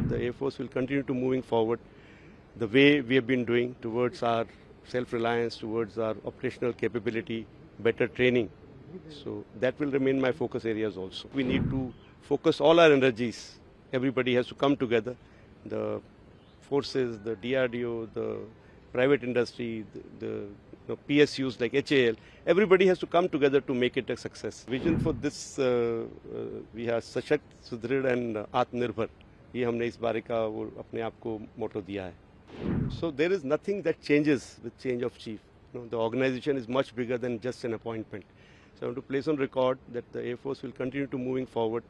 the Air Force will continue to moving forward the way we have been doing towards our self-reliance, towards our operational capability, better training. So that will remain my focus areas also. We need to focus all our energies. Everybody has to come together. The forces, the DRDO, the private industry, the PSUs like HAL, everybody has to come together to make it a success. Vision for this, we have सशक्त, सुदृढ़ and आत्मनिर्भर. ये हमने इस बारे का वो अपने आप को मोटो दिया है. So there is nothing that changes with change of chief. The organization is much bigger than just an appointment. So I want to place on record that the Air Force will continue to moving forward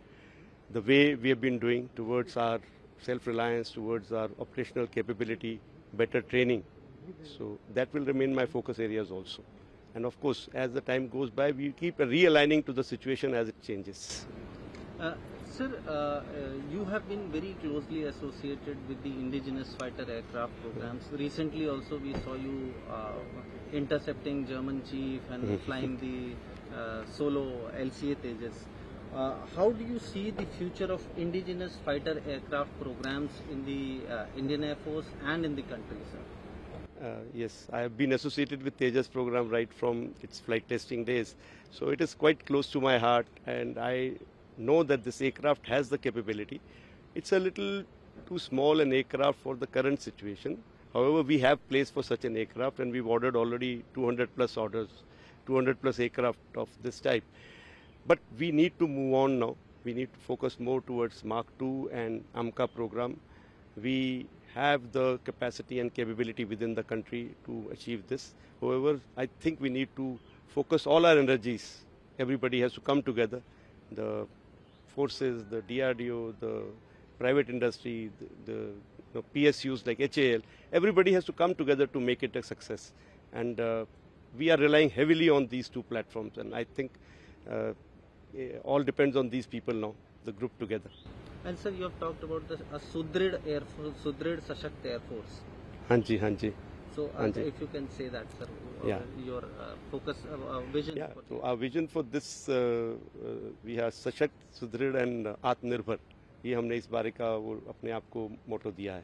the way we have been doing towards our self-reliance, towards our operational capability, better training. So that will remain my focus areas also. And of course, as the time goes by, we keep realigning to the situation as it changes. Sir, you have been very closely associated with the indigenous fighter aircraft programs. Recently also we saw you intercepting German chief and flying the solo LCA Tejas. How do you see the future of indigenous fighter aircraft programs in the Indian Air Force and in the country, sir? Yes, I have been associated with Tejas program right from its flight testing days. So it is quite close to my heart, and I know that this aircraft has the capability. It's a little too small an aircraft for the current situation. However, we have place for such an aircraft, and we've ordered already 200 plus orders, 200 plus aircraft of this type. But we need to move on now. We need to focus more towards Mark II and AMCA program. We have the capacity and capability within the country to achieve this. However, I think we need to focus all our energies. Everybody has to come together. The forces, the DRDO, the private industry, the PSUs like HAL, everybody has to come together to make it a success. And we are relying heavily on these two platforms. And I think all depends on these people now, the group together. And sir, you have talked about a Sudrid Air Force, Sudrid Sashakt Air Force. Hanji, Hanji. So if you can say that, sir, your focus, vision. Yeah, so our vision for this, we have सशक्त, सुदृढ़ and आत्मनिर्भर. ये हमने इस बारे का वो अपने आप को मोटो दिया है.